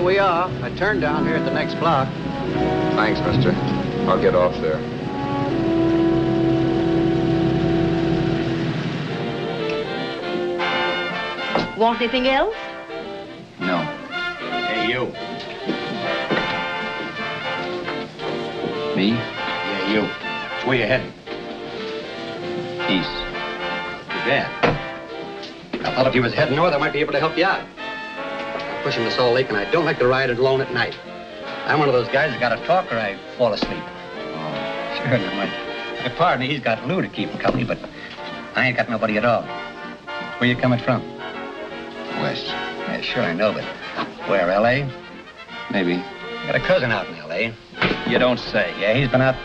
we are. I turned down here at the next block. Thanks, mister. I'll get off there. Want anything else? No. Hey, you. Me? Yeah, you. It's where you heading? East. Too bad. I thought if you was heading north, I might be able to help you out. I'm pushing to Salt Lake, and I don't like to ride it alone at night. I'm one of those guys that got to talk or I fall asleep. Oh. Sure, now my partner, he's got Lou to keep him company, but I ain't got nobody at all. Where you coming from? West. Yeah, sure, I know, but where, L.A.? Maybe. Got a cousin out in L.A. You don't say. Yeah, he's been out.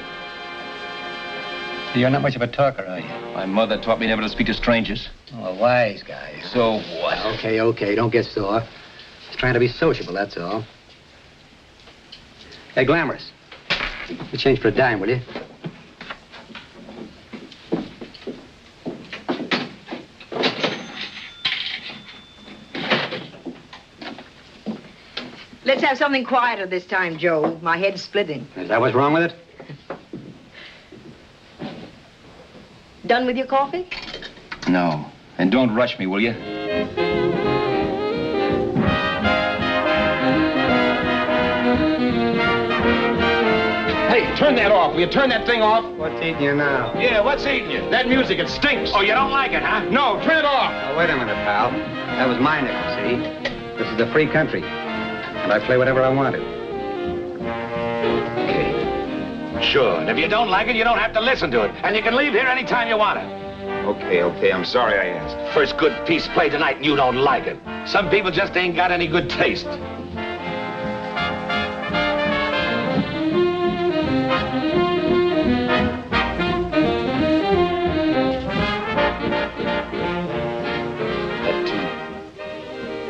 You're not much of a talker, are you? My mother taught me never to speak to strangers. Oh, a wise guy. So what? Okay, don't get sore. Just trying to be sociable, that's all. Hey, Glamorous. You change for a dime, will you? Let's have something quieter this time, Joe. My head's splitting. Is that what's wrong with it? Done with your coffee? No. And don't rush me, will you? Hey, turn that off. Will you turn that thing off? What's eating you now? Yeah, what's eating you? That music, it stinks. Oh, you don't like it, huh? No, turn it off. Oh, wait a minute, pal. That was my nickel, see? This is a free country. And I play whatever I want to. Okay. Sure, and if you don't like it, you don't have to listen to it. And you can leave here anytime you want to. Okay, I'm sorry I asked. First good piece played tonight and you don't like it. Some people just ain't got any good taste.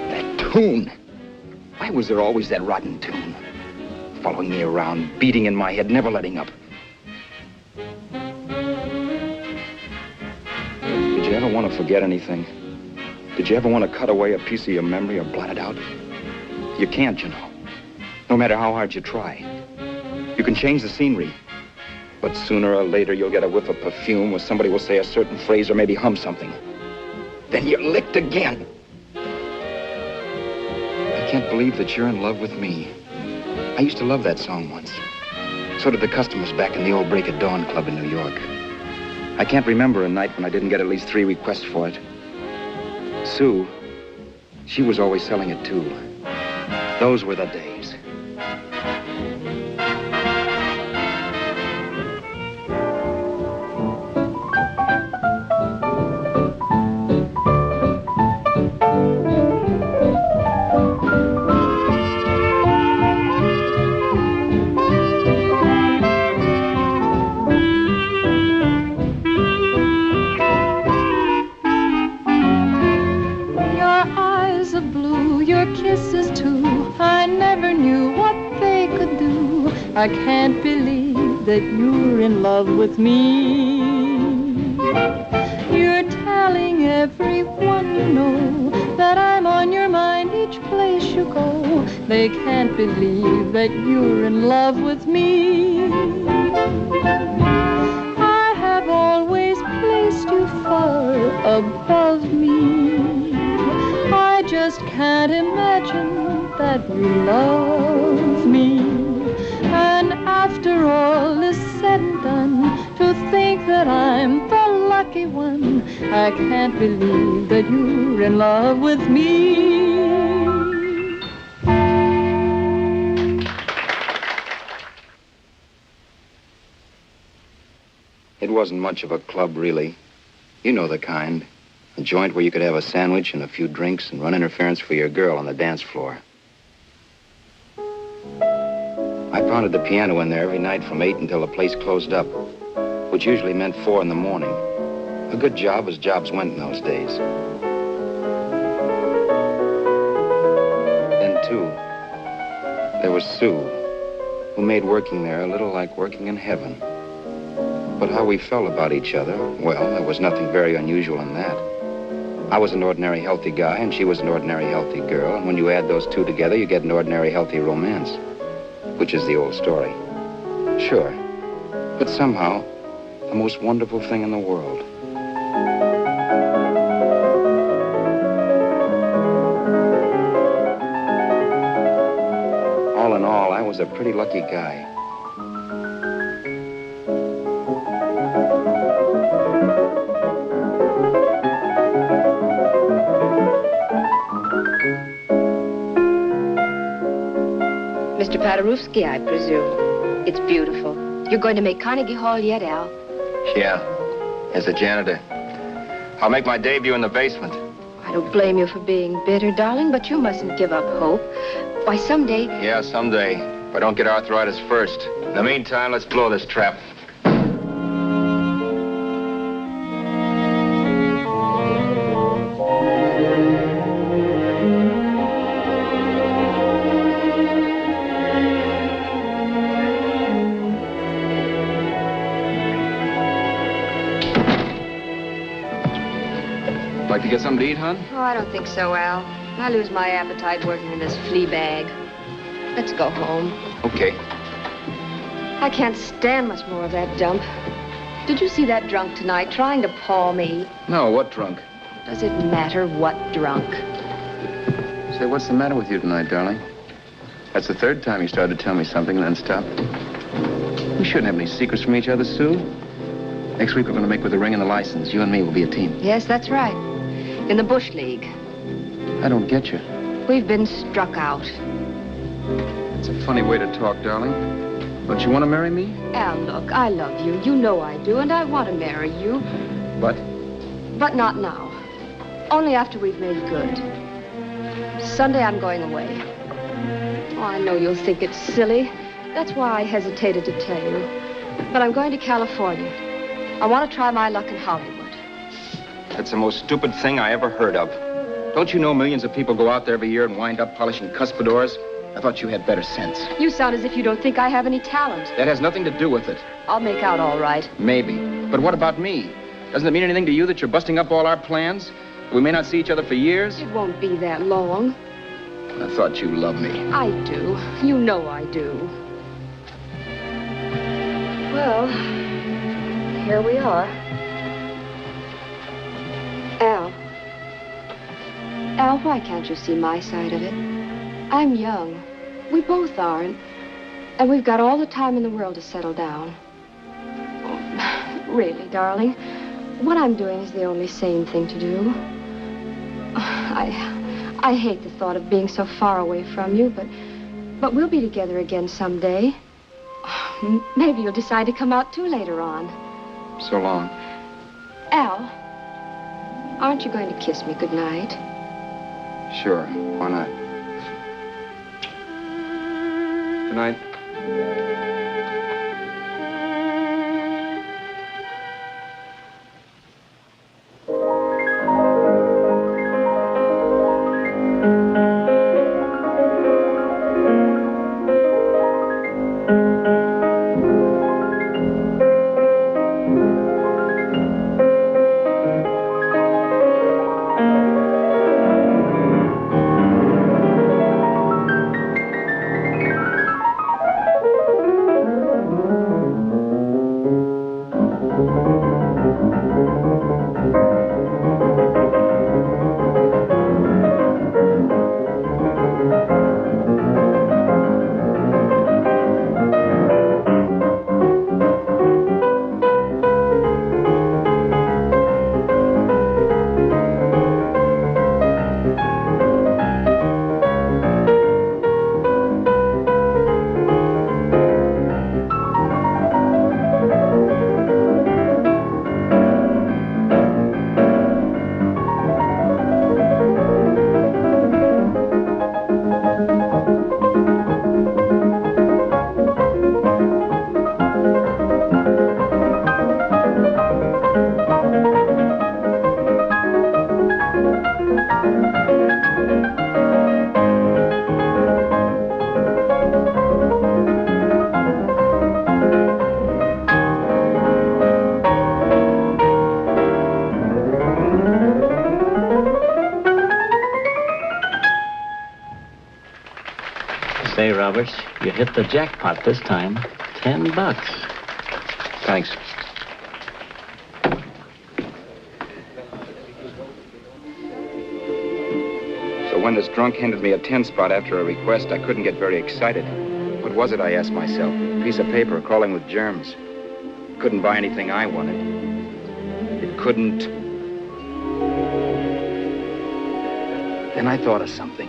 That tune. Why was there always that rotten tune? Following me around, beating in my head, never letting up. Did you ever want to forget anything? Did you ever want to cut away a piece of your memory or blot it out? You can't, you know. No matter how hard you try. You can change the scenery, but sooner or later you'll get a whiff of perfume or somebody will say a certain phrase or maybe hum something. Then you're licked again. I can't believe that you're in love with me. I used to love that song once. So did the customers back in the old Break of Dawn club in New York. I can't remember a night when I didn't get at least 3 requests for it. Sue, she was always selling it too. Those were the days. I can't believe that you're in love with me. You're telling everyone you know that I'm on your mind each place you go. They can't believe that you're in love with me. I have always placed you far above me. I just can't imagine that you love me. And after all is said and done, to think that I'm the lucky one, I can't believe that you're in love with me. It wasn't much of a club, really. You know the kind. A joint where you could have a sandwich and a few drinks and run interference for your girl on the dance floor. I pounded the piano in there every night from 8 until the place closed up, which usually meant 4 in the morning. A good job as jobs went in those days. Then, too, there was Sue, who made working there a little like working in heaven. But how we felt about each other, well, there was nothing very unusual in that. I was an ordinary healthy guy, and she was an ordinary healthy girl, and when you add those two together, you get an ordinary healthy romance, which is the old story. Sure, but somehow, the most wonderful thing in the world. All in all, I was a pretty lucky guy. Mr. Paderewski, I presume. It's beautiful. You're going to make Carnegie Hall yet, Al? Yeah, as a janitor. I'll make my debut in the basement. I don't blame you for being bitter, darling, but you mustn't give up hope. Why, someday... Yeah, someday. If I don't get arthritis first. In the meantime, let's blow this trap. Like to get something to eat, hon? Oh, I don't think so, Al. I lose my appetite working in this flea bag. Let's go home. Okay. I can't stand much more of that dump. Did you see that drunk tonight trying to paw me? No, what drunk? Does it matter what drunk? Say, what's the matter with you tonight, darling? That's the third time you started to tell me something and then stopped. We shouldn't have any secrets from each other, Sue. Next week, we're going to make with the ring and the license. You and me will be a team. Yes, that's right. In the Bush League. I don't get you. We've been struck out. It's a funny way to talk, darling. Don't you want to marry me? Al, look, I love you. You know I do, and I want to marry you. But? But not now. Only after we've made good. Sunday, I'm going away. Oh, I know you'll think it's silly. That's why I hesitated to tell you. But I'm going to California. I want to try my luck in Hollywood. That's the most stupid thing I ever heard of. Don't you know millions of people go out there every year and wind up polishing cuspidors? I thought you had better sense. You sound as if you don't think I have any talent. That has nothing to do with it. I'll make out all right. Maybe. But what about me? Doesn't it mean anything to you that you're busting up all our plans? We may not see each other for years? It won't be that long. I thought you loved me. I do. You know I do. Well, here we are. Al, why can't you see my side of it? I'm young. We both are, and we've got all the time in the world to settle down. Really, darling, what I'm doing is the only sane thing to do. I hate the thought of being so far away from you, but we'll be together again someday. Maybe you'll decide to come out too later on. So long. Al, aren't you going to kiss me goodnight? Sure, why not? Good night. Roberts. You hit the jackpot this time. $10. Thanks. So when this drunk handed me a 10 spot after a request, I couldn't get very excited. What was it, I asked myself? A piece of paper crawling with germs. Couldn't buy anything I wanted. It couldn't... Then I thought of something.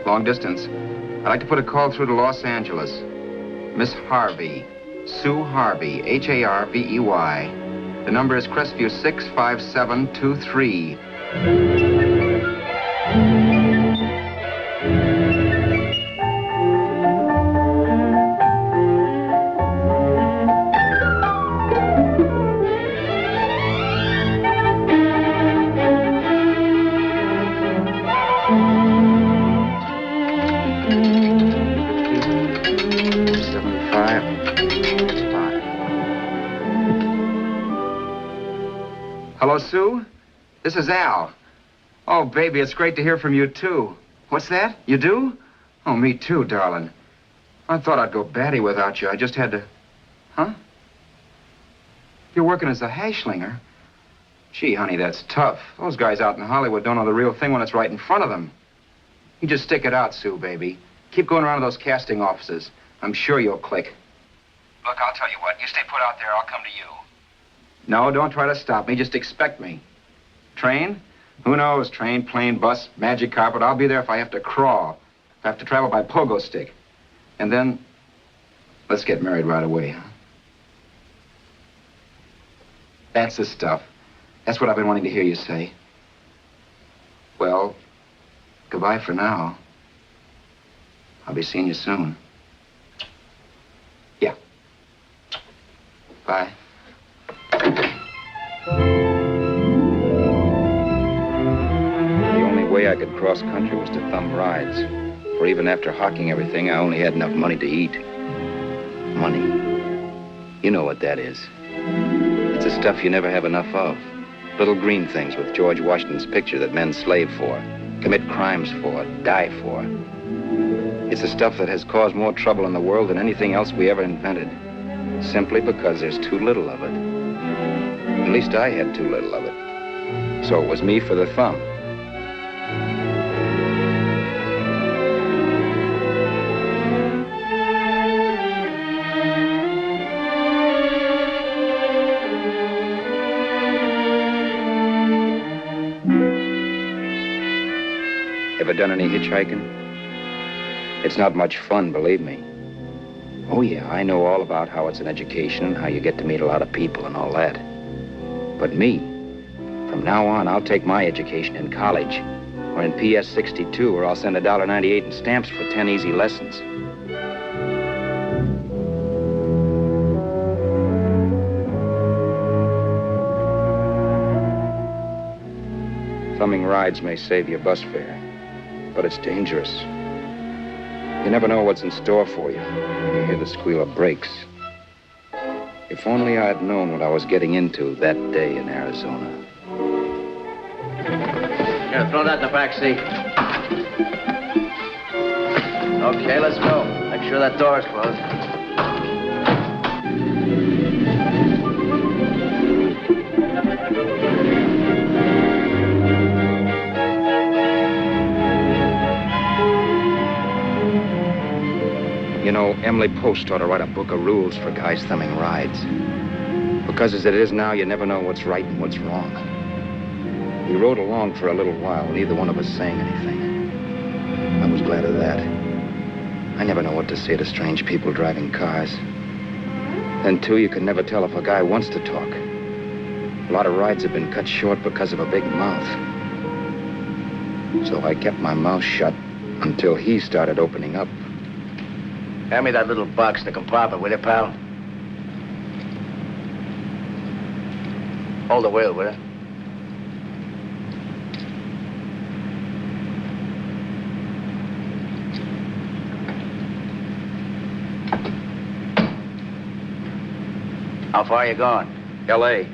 Long distance. I'd like to put a call through to Los Angeles. Miss Harvey. Sue Harvey, Harvey. The number is Crestview 65723. Hello, Sue? This is Al. Oh, baby, it's great to hear from you, too. What's that? You do? Oh, me too, darling. I thought I'd go batty without you. I just had to... Huh? You're working as a hashlinger? Gee, honey, that's tough. Those guys out in Hollywood don't know the real thing when it's right in front of them. You just stick it out, Sue, baby. Keep going around to those casting offices. I'm sure you'll click. Look, I'll tell you what. You stay put out there, I'll come to you. No, don't try to stop me. Just expect me. Train? Who knows? Train, plane, bus, magic carpet. I'll be there if I have to crawl. If I have to travel by pogo stick. And then, let's get married right away, huh? That's the stuff. That's what I've been wanting to hear you say. Well, goodbye for now. I'll be seeing you soon. Yeah. Bye. The only way I could cross country was to thumb rides. For even after hawking everything, I only had enough money to eat. Money. You know what that is. It's the stuff you never have enough of. Little green things with George Washington's picture that men slave for, commit crimes for, die for. It's the stuff that has caused more trouble in the world than anything else we ever invented. Simply because there's too little of it. At least I had too little of it. So it was me for the thumb. Ever done any hitchhiking? It's not much fun, believe me. Oh, yeah, I know all about how it's an education and how you get to meet a lot of people and all that. But me, from now on, I'll take my education in college or in PS 62, or I'll send $1.98 in stamps for 10 easy lessons. Thumbing rides may save you bus fare, but it's dangerous. You never know what's in store for you. You hear the squeal of brakes. If only I'd known what I was getting into that day in Arizona. Here, throw that in the back seat. Okay, let's go. Make sure that door's closed. You know, Emily Post ought to write a book of rules for guys thumbing rides. Because as it is now, you never know what's right and what's wrong. We rode along for a little while, neither one of us saying anything. I was glad of that. I never know what to say to strange people driving cars. Then, too, you can never tell if a guy wants to talk. A lot of rides have been cut short because of a big mouth. So I kept my mouth shut until he started opening up. Hand me that little box in the compartment, will you, pal? Hold the wheel, will you? How far are you going? L.A.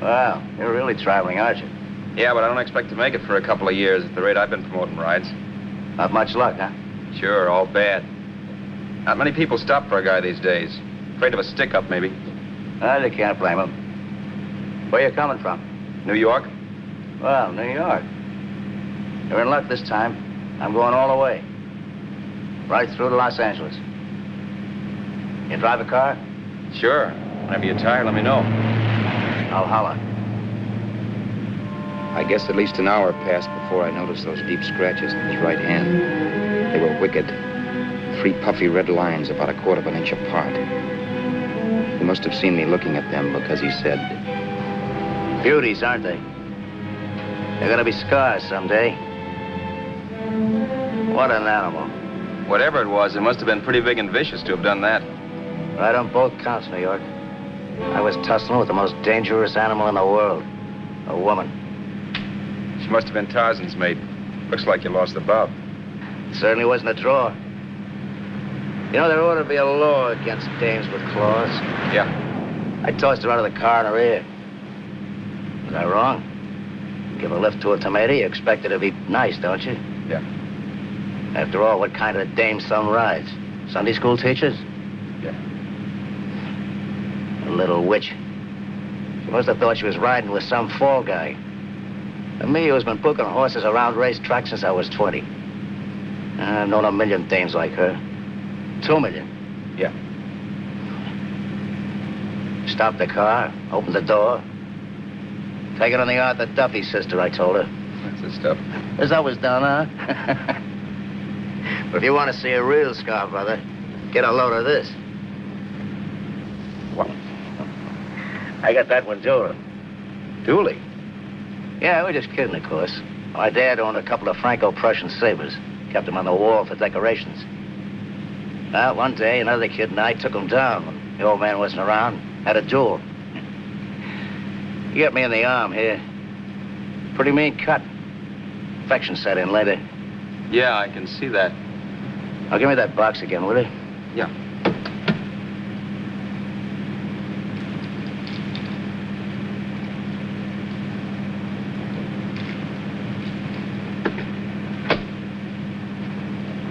Wow, you're really traveling, aren't you? Yeah, but I don't expect to make it for a couple of years at the rate I've been promoting rides. Not much luck, huh? Sure, all bad. Not many people stop for a guy these days. Afraid of a stick-up, maybe. Well, you can't blame them. Where you coming from? New York? Well, New York. You're in luck this time. I'm going all the way. Right through to Los Angeles. You drive a car? Sure. Whenever you're tired, let me know. I'll holler. I guess at least an hour passed before I noticed those deep scratches in his right hand. They were wicked. 3 puffy red lines about a quarter of an inch apart. He must have seen me looking at them because he said, Beauties, aren't they? They're gonna be scars someday. What an animal. whatever it was, it must have been pretty big and vicious to have done that. Right on both counts, New York. I was tussling with the most dangerous animal in the world. A woman. She must have been Tarzan's mate. Looks like you lost the bob. It certainly wasn't a draw. You know, there ought to be a law against dames with claws. Yeah. I tossed her out of the car in her ear. Was I wrong? Give a lift to a tomato, you expect her to be nice, don't you? Yeah. After all, what kind of dame some rides? Sunday school teachers? Yeah. A little witch. She must have thought she was riding with some fall guy. And me, who's been booking horses around racetracks since I was 20. I've known a million dames like her. 2 million. Yeah. Stopped the car, opened the door. Take it on the Arthur Duffy, sister, I told her. That's the stuff. As always done, huh? But if you want to see a real scar, brother, get a load of this. What? I got that one dueling. Dueling? Yeah, we're just kidding, of course. My dad owned a couple of Franco-Prussian sabers. Kept them on the wall for decorations. Well, one day, another kid and I took them down when the old man wasn't around. Had a duel. He got me in the arm here. Pretty mean cut. Infection set in later. Yeah, I can see that. Now, give me that box again, will you? Yeah.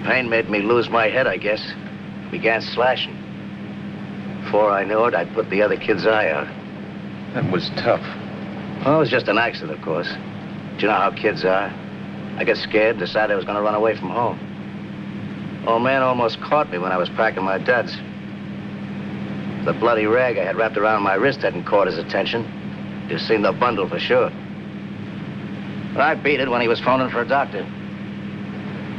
Pain made me lose my head, I guess. Began slashing. Before I knew it, I'd put the other kid's eye out. That was tough. Well, it was just an accident, of course. But you know how kids are. I got scared and decided I was going to run away from home. Old man almost caught me when I was packing my duds. The bloody rag I had wrapped around my wrist hadn't caught his attention. You've seen the bundle for sure. But I beat it when he was phoning for a doctor.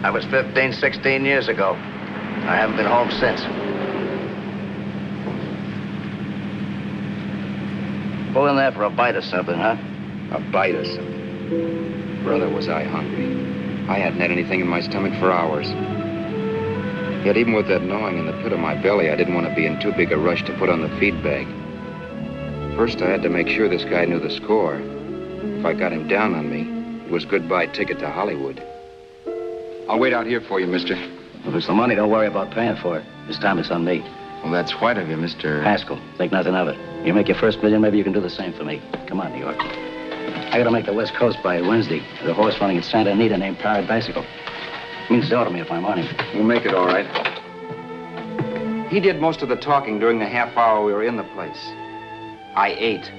That was 15, 16 years ago. I haven't been home since. Pull in there for a bite or something, huh? A bite or something. Brother, was I hungry. I hadn't had anything in my stomach for hours. Yet even with that gnawing in the pit of my belly, I didn't want to be in too big a rush to put on the feed bag. First, I had to make sure this guy knew the score. If I got him down on me, it was goodbye ticket to Hollywood. I'll wait out here for you, mister. If it's the money, don't worry about paying for it. This time it's on me. Well, that's white of you, Mr. Haskell, think nothing of it. You make your first million, maybe you can do the same for me. Come on, New York. I gotta make the West Coast by Wednesday. There's a horse running at Santa Anita named Pirate Bicycle. Means to me if I'm on him. We'll make it all right. He did most of the talking during the half hour we were in the place. I ate.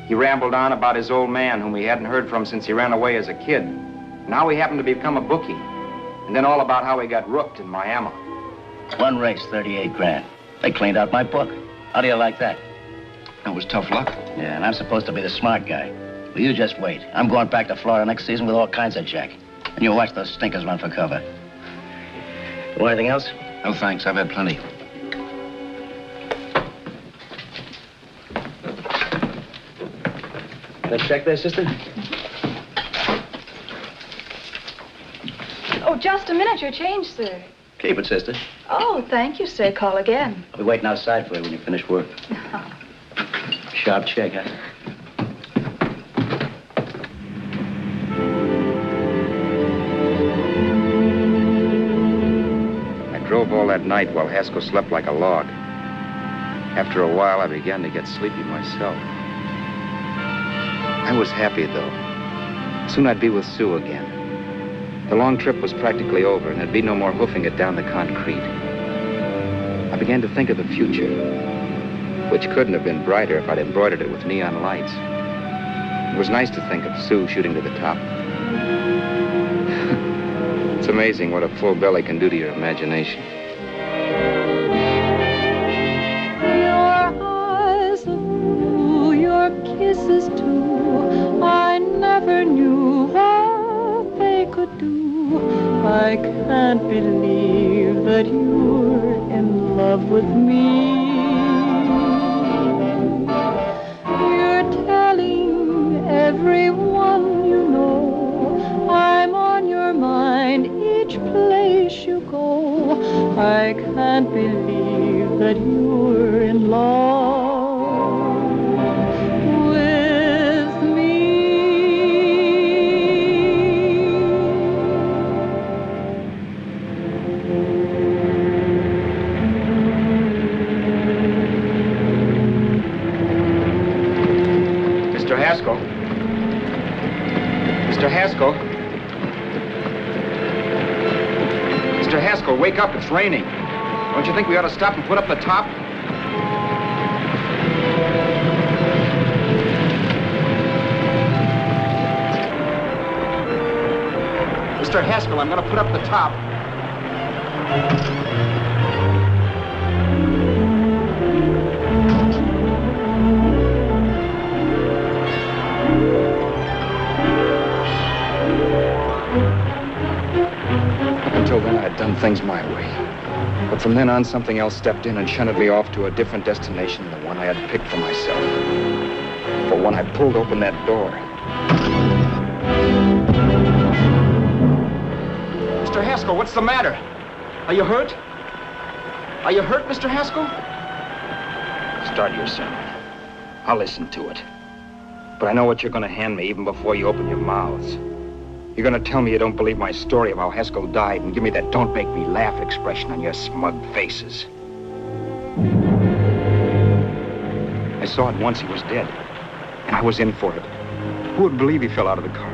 He rambled on about his old man, whom we hadn't heard from since he ran away as a kid. Now he happened to become a bookie. And then all about how he got rooked in Miami. One race, 38 grand. They cleaned out my book. How do you like that? That was tough luck. Yeah, and I'm supposed to be the smart guy. Well, you just wait. I'm going back to Florida next season with all kinds of jack. And you'll watch those stinkers run for cover. Want anything else? No, thanks. I've had plenty. That check there, sister? Oh, just a minute. Your change, sir. Keep it, sister. Oh, thank you, sir. Call again. I'll be waiting outside for you when you finish work. Sharp check, huh? that night while Haskell slept like a log. After a while, I began to get sleepy myself. I was happy, though. Soon I'd be with Sue again. The long trip was practically over, and there'd be no more hoofing it down the concrete. I began to think of the future, which couldn't have been brighter if I'd embroidered it with neon lights. It was nice to think of Sue shooting to the top. It's amazing what a full belly can do to your imagination. Your eyes are blue, your kisses too. I never knew what they could do. I can't believe that you're in love with me. You're telling everyone you know I'm on your mind each place you go. I can't believe that you're in love with me. Mr. Haskell? Mr. Haskell? Mr. Haskell, wake up. It's raining. Don't you think we ought to stop and put up the top? Mr. Haskell, I'm going to put up the top. Until then, I had done things my way. But from then on, something else stepped in and shunted me off to a different destination than the one I had picked for myself. For when I pulled open that door... Mr. Haskell, what's the matter? Are you hurt? Are you hurt, Mr. Haskell? Start your sermon. I'll listen to it. But I know what you're going to hand me even before you open your mouths. You're going to tell me you don't believe my story of how Haskell died and give me that don't make me laugh expression on your smug faces. I saw at once he was dead, and I was in for it. Who would believe he fell out of the car?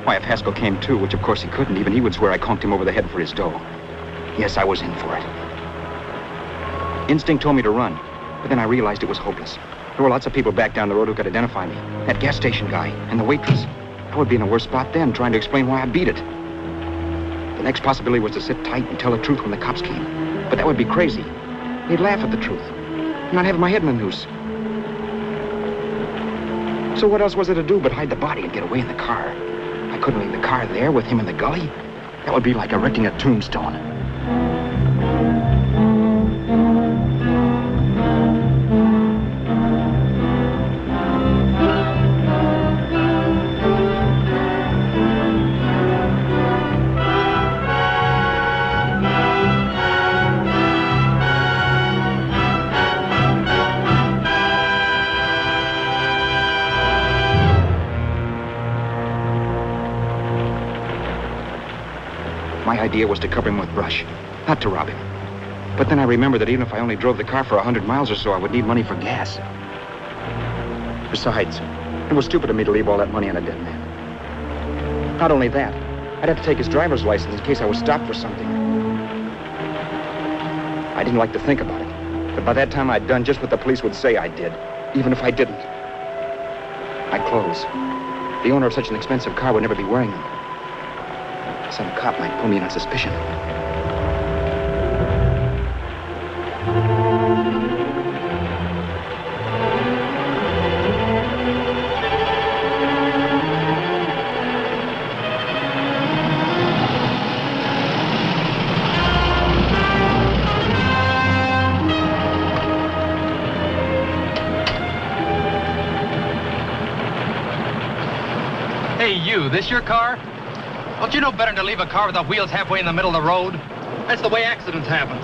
Why, if Haskell came too, which of course he couldn't, even he would swear I conked him over the head for his dough. Yes, I was in for it. Instinct told me to run, but then I realized it was hopeless. There were lots of people back down the road who could identify me. That gas station guy and the waitress. I would be in a worse spot then, trying to explain why I beat it. The next possibility was to sit tight and tell the truth when the cops came. But that would be crazy. They'd laugh at the truth. And I'd have my head in a noose. So what else was there to do but hide the body and get away in the car? I couldn't leave the car there with him in the gully. That would be like erecting a tombstone. My idea was to cover him with brush, not to rob him. But then I remembered that even if I only drove the car for 100 miles or so, I would need money for gas. Besides, it was stupid of me to leave all that money on a dead man. Not only that, I'd have to take his driver's license in case I was stopped for something. I didn't like to think about it, but by that time I'd done just what the police would say I did, even if I didn't. My clothes. The owner of such an expensive car would never be wearing them. Some cop might pull me in on suspicion. Hey, you, this your car? Don't you know better than to leave a car with the wheels halfway in the middle of the road? That's the way accidents happen.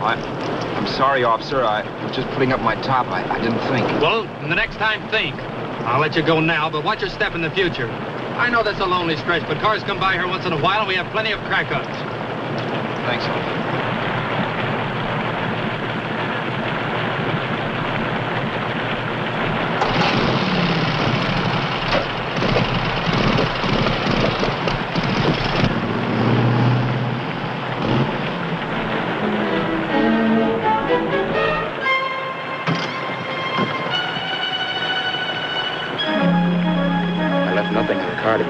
I'm sorry, officer. I was just putting up my top. I didn't think. Well, the next time, think. I'll let you go now, but watch your step in the future. I know that's a lonely stretch, but cars come by here once in a while, and we have plenty of crack-ups. Thanks, officer.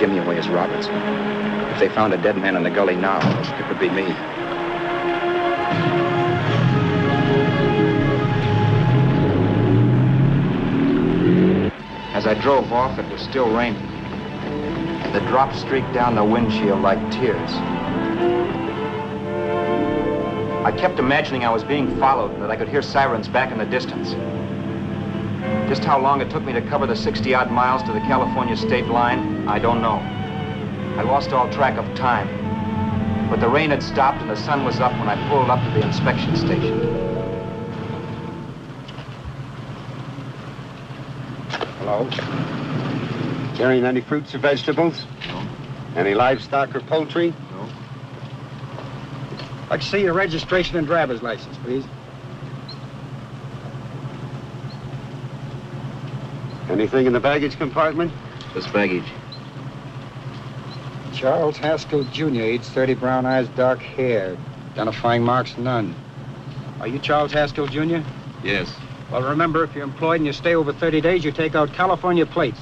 give me away as Roberts. If they found a dead man in the gully now, it would be me. As I drove off, it was still raining. The drops streaked down the windshield like tears. I kept imagining I was being followed and that I could hear sirens back in the distance. Just how long it took me to cover the 60-odd miles to the California state line, I don't know. I lost all track of time. But the rain had stopped and the sun was up when I pulled up to the inspection station. Hello? Carrying any fruits or vegetables? No. Any livestock or poultry? No. I'd see your registration and driver's license, please. Anything in the baggage compartment? Just baggage. Charles Haskell, Jr., age 30, brown eyes, dark hair. Identifying marks, none. Are you Charles Haskell, Jr.? Yes. Well, remember, if you're employed and you stay over 30 days, you take out California plates.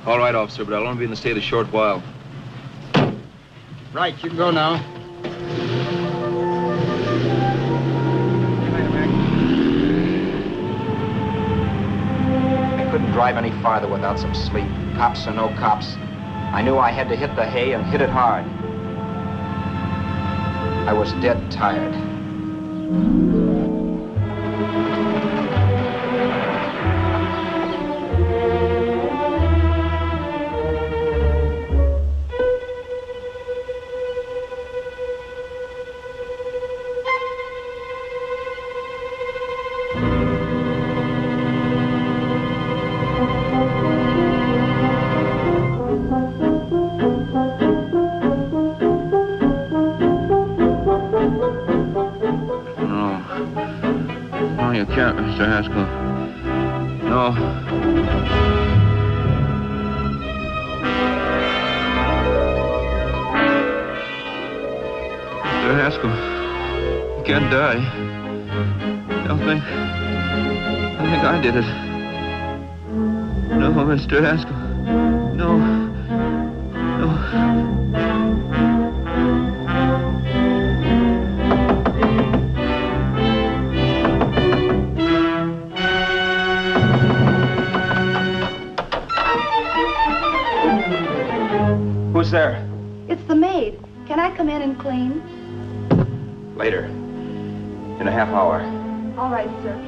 All right, officer, but I'll only be in the state a short while. Right, you can go now. I couldn't drive any farther without some sleep. Cops or no cops, I knew I had to hit the hay and hit it hard. I was dead tired. Mr. Haskell. No. Mr. Haskell, you can't die. I think I did it. No, Mr. Haskell. No. No. Who's there? It's the maid. Can I come in and clean? Later. In a half hour. All right, sir.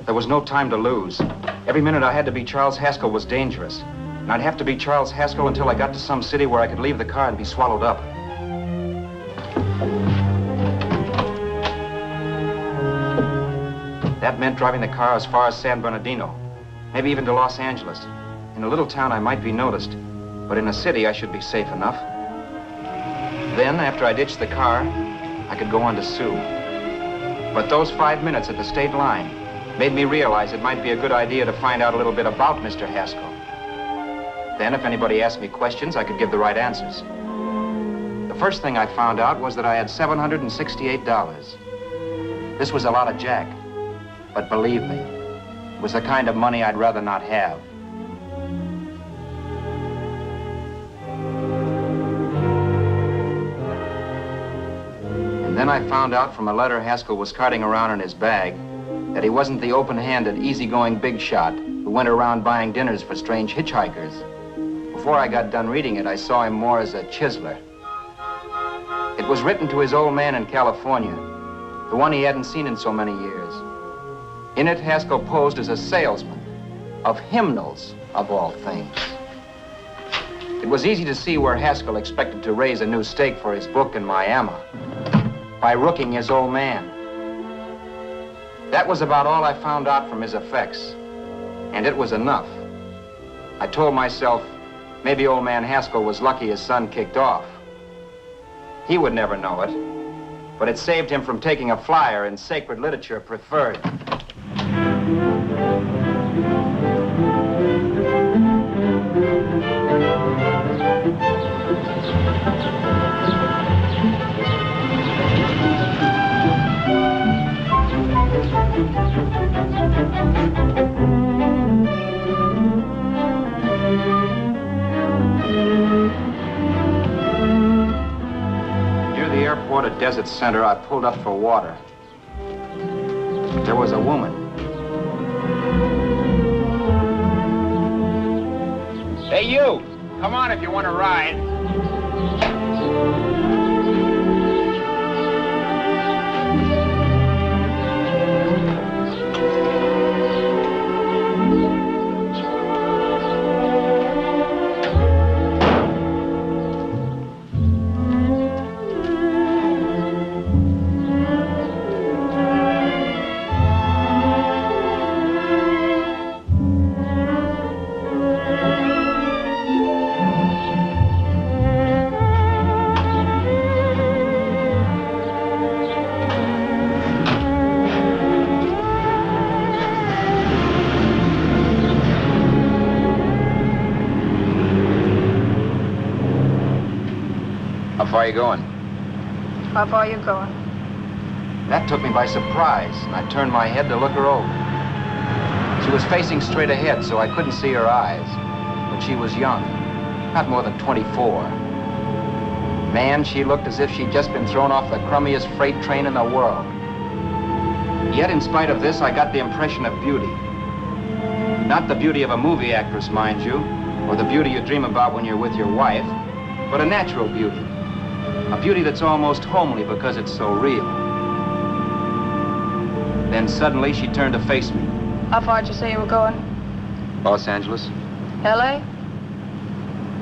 There was no time to lose. Every minute I had to be Charles Haskell was dangerous. And I'd have to be Charles Haskell until I got to some city where I could leave the car and be swallowed up. That meant driving the car as far as San Bernardino, maybe even to Los Angeles. In a little town I might be noticed, but in a city I should be safe enough. Then, after I ditched the car, I could go on to sue. But those 5 minutes at the state line made me realize it might be a good idea to find out a little bit about Mr. Haskell. Then, if anybody asked me questions, I could give the right answers. The first thing I found out was that I had $768. This was a lot of jack, but believe me, it was the kind of money I'd rather not have. And then I found out from a letter Haskell was carting around in his bag that he wasn't the open-handed, easygoing big shot who went around buying dinners for strange hitchhikers. Before I got done reading it, I saw him more as a chiseler. It was written to his old man in California, the one he hadn't seen in so many years. In it, Haskell posed as a salesman of hymnals, of all things. It was easy to see where Haskell expected to raise a new stake for his book in Miami by rooking his old man. That was about all I found out from his effects, and it was enough. I told myself, maybe old man Haskell was lucky his son kicked off. He would never know it. but it saved him from taking a flyer in Sacred Literature Preferred. Airport at Desert Center, I pulled up for water. There was a woman. Hey, you! Come on if you want to ride. How far are you going? How far are you going? That took me by surprise, and I turned my head to look her over. She was facing straight ahead, so I couldn't see her eyes. But she was young, not more than 24. Man, she looked as if she'd just been thrown off the crummiest freight train in the world. Yet, in spite of this, I got the impression of beauty. Not the beauty of a movie actress, mind you, or the beauty you dream about when you're with your wife, but a natural beauty. A beauty that's almost homely because it's so real. Then suddenly she turned to face me. How far did you say you were going? Los Angeles? L.A.?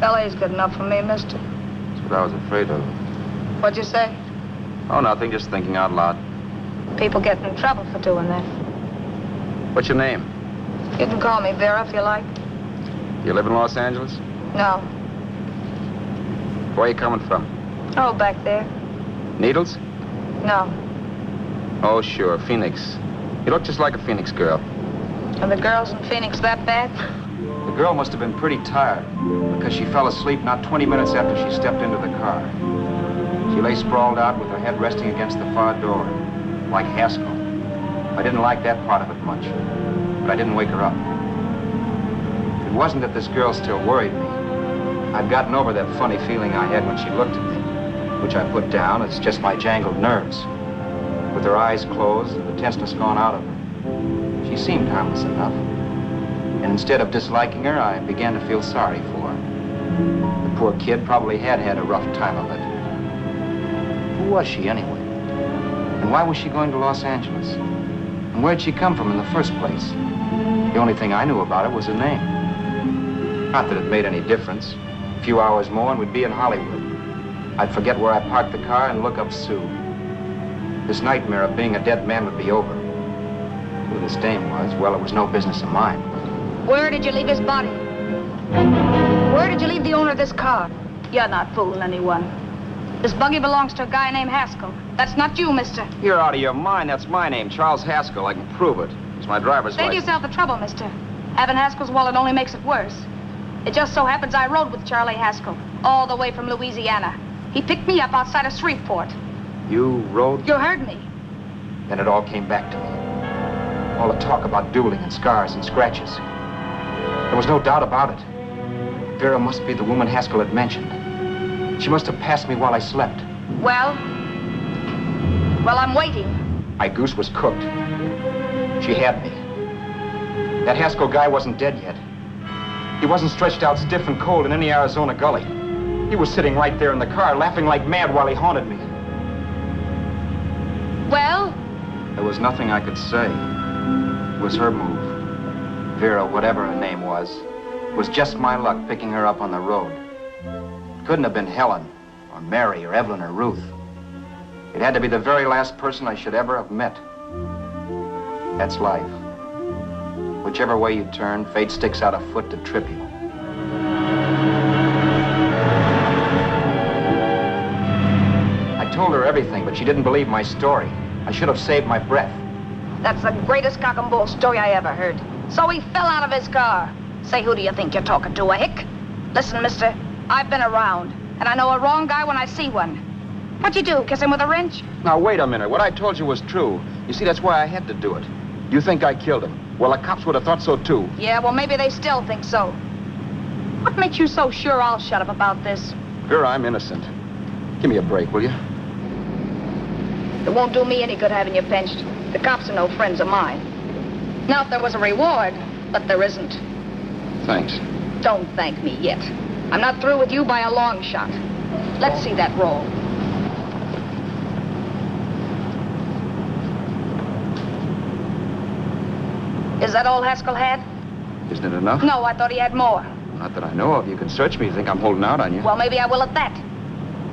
L.A.'s good enough for me, mister. That's what I was afraid of. What'd you say? Oh, nothing, just thinking out loud. People get in trouble for doing that. What's your name? You can call me Vera if you like. You live in Los Angeles? No. Where are you coming from? Oh, back there. Needles? No. Oh, sure, Phoenix. You look just like a Phoenix girl. Are the girls in Phoenix that bad? The girl must have been pretty tired because she fell asleep not 20 minutes after she stepped into the car. She lay sprawled out with her head resting against the far door, like Haskell. I didn't like that part of it much, but I didn't wake her up. It wasn't that this girl still worried me. I'd gotten over that funny feeling I had when she looked at me, which I put down as just my jangled nerves. With her eyes closed and the tenseness gone out of her, she seemed harmless enough. And instead of disliking her, I began to feel sorry for her. The poor kid probably had had a rough time of it. Who was she anyway? And why was she going to Los Angeles? And where'd she come from in the first place? The only thing I knew about her was her name. Not that it made any difference. A few hours more and we'd be in Hollywood. I'd forget where I parked the car and look up Sue. This nightmare of being a dead man would be over. Who this dame was, well, it was no business of mine. Where did you leave his body? Where did you leave the owner of this car? You're not fooling anyone. This buggy belongs to a guy named Haskell. That's not you, mister. You're out of your mind. That's my name, Charles Haskell. I can prove it. It's my driver's Save license. yourself the trouble, mister. Having Haskell's wallet only makes it worse. It just so happens I rode with Charlie Haskell all the way from Louisiana. He picked me up outside of Shreveport. You rode? You heard me. Then it all came back to me. All the talk about dueling and scars and scratches. There was no doubt about it. Vera must be the woman Haskell had mentioned. She must have passed me while I slept. Well, I'm waiting. My goose was cooked. She had me. That Haskell guy wasn't dead yet. He wasn't stretched out stiff and cold in any Arizona gully. He was sitting right there in the car, laughing like mad while he haunted me. Well? There was nothing I could say. It was her move. Vera, whatever her name was just my luck picking her up on the road. It couldn't have been Helen, or Mary, or Evelyn, or Ruth. It had to be the very last person I should ever have met. That's life. Whichever way you turn, fate sticks out a foot to trip you. I told her everything, but she didn't believe my story. I should have saved my breath. That's the greatest cock and bull story I ever heard. So he fell out of his car. Say, who do you think you're talking to, a hick? Listen, mister, I've been around, and I know a wrong guy when I see one. What'd you do, kiss him with a wrench? Now, wait a minute. What I told you was true. You see, that's why I had to do it. You think I killed him. Well, the cops would have thought so, too. Yeah, well, maybe they still think so. What makes you so sure I'll shut up about this? Vera, I'm innocent. Give me a break, will you? It won't do me any good having you pinched. The cops are no friends of mine. Now, if there was a reward, but there isn't. Thanks. Don't thank me yet. I'm not through with you by a long shot. Let's see that roll. Is that all Haskell had? Isn't it enough? No, I thought he had more. Not that I know of. You can search me. You think I'm holding out on you? Well, maybe I will at that.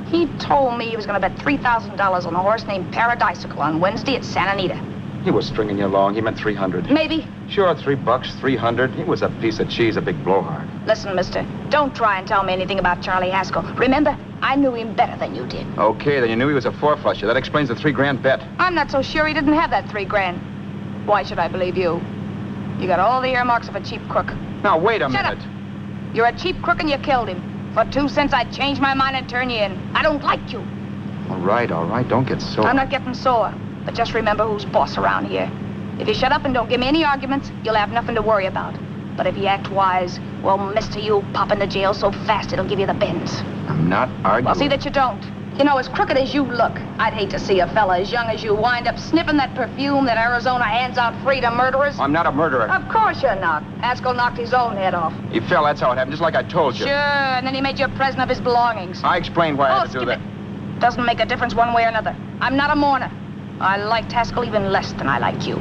He told me he was going to bet $3,000 on a horse named Paradisical on Wednesday at Santa Anita. He was stringing you along. He meant 300. Maybe. Sure, $3, 300. He was a piece of cheese, a big blowhard. Listen, mister, don't try and tell me anything about Charlie Haskell. Remember, I knew him better than you did. Okay, then you knew he was a four-flusher. That explains the $3,000 bet. I'm not so sure he didn't have that $3,000. Why should I believe you? You got all the earmarks of a cheap crook. Now, wait a minute. Shut up. You're a cheap crook and you killed him. For 2 cents, I'd change my mind and turn you in. I don't like you. All right. Don't get sore. I'm not getting sore. But just remember who's boss around here. If you shut up and don't give me any arguments, you'll have nothing to worry about. But if you act wise, well, mister, you'll pop into jail so fast it'll give you the bends. I'm not arguing. Well, see that you don't. You know, as crooked as you look, I'd hate to see a fella as young as you wind up sniffing that perfume that Arizona hands out free to murderers. I'm not a murderer. Of course you're not. Haskell knocked his own head off. He fell, that's how it happened, just like I told you. Sure, and then he made you a present of his belongings. I explained why I had to do that. It. Doesn't make a difference one way or another. I'm not a mourner. I liked Haskell even less than I liked you.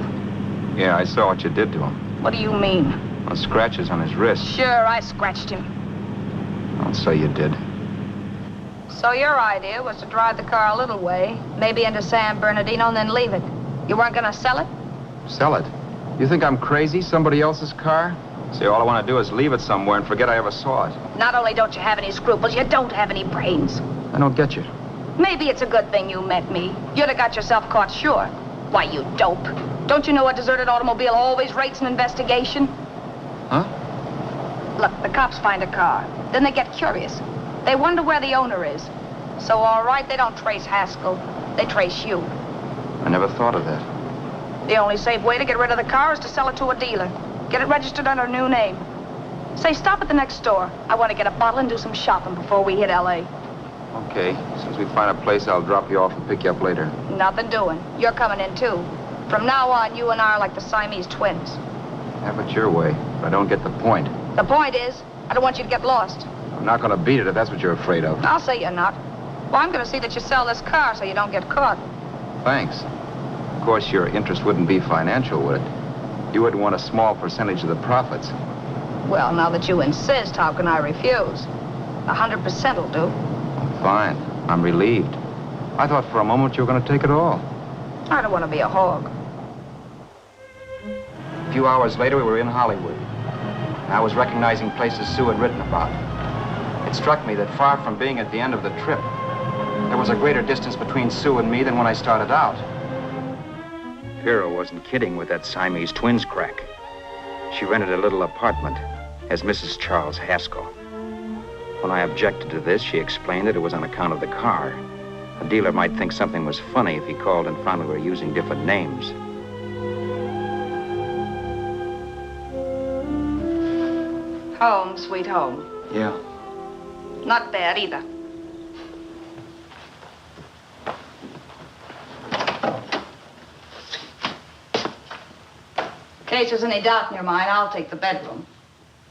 Yeah, I saw what you did to him. What do you mean? Well, scratches on his wrist. Sure, I scratched him. I'll say you did. So your idea was to drive the car a little way, maybe into San Bernardino, and then leave it. You weren't going to sell it? Sell it? You think I'm crazy? Somebody else's car? See, all I want to do is leave it somewhere and forget I ever saw it. Not only don't you have any scruples, you don't have any brains. I don't get you. Maybe it's a good thing you met me. You'd have got yourself caught, sure. Why, you dope. Don't you know a deserted automobile always rates an investigation? Huh? Look, the cops find a car. Then they get curious. They wonder where the owner is. So, all right, they don't trace Haskell. They trace you. I never thought of that. The only safe way to get rid of the car is to sell it to a dealer. Get it registered under a new name. Say, stop at the next store. I want to get a bottle and do some shopping before we hit L.A. Okay. As soon as we find a place, I'll drop you off and pick you up later. Nothing doing. You're coming in, too. From now on, you and I are like the Siamese twins. Have it your way, but I don't get the point. The point is, I don't want you to get lost. I'm not going to beat it if that's what you're afraid of. I'll say you're not. Well, I'm going to see that you sell this car so you don't get caught. Thanks. Of course, your interest wouldn't be financial, would it? You wouldn't want a small percentage of the profits. Well, now that you insist, how can I refuse? 100% will do. Fine. I'm relieved. I thought for a moment you were going to take it all. I don't want to be a hog. A few hours later, we were in Hollywood. I was recognizing places Sue had written about. It struck me that far from being at the end of the trip, there was a greater distance between Sue and me than when I started out. Vera wasn't kidding with that Siamese twins crack. She rented a little apartment as Mrs. Charles Haskell. When I objected to this, she explained that it was on account of the car. A dealer might think something was funny if he called and found we were using different names. Home, sweet home. Yeah. Not bad either. In case there's any doubt in your mind, I'll take the bedroom.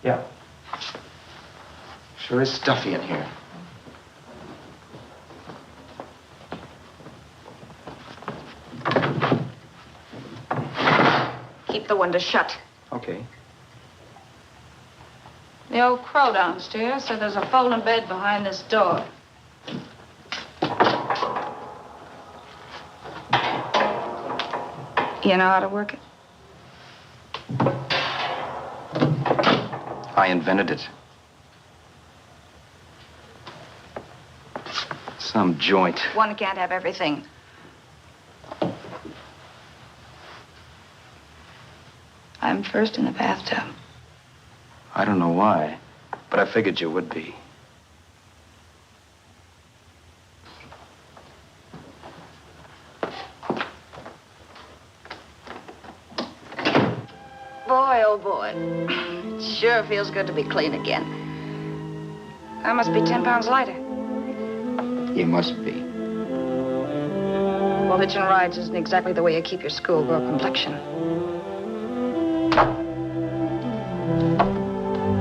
Yeah. Sure is stuffy in here. Keep the window shut. Okay. The old crow downstairs said there's a folding bed behind this door. You know how to work it? I invented it. Some joint. One can't have everything. I'm first in the bathtub. I don't know why, but I figured you would be. Boy, oh boy. It sure feels good to be clean again. I must be 10 pounds lighter. You must be. Well, hitching rides isn't exactly the way you keep your schoolgirl complexion.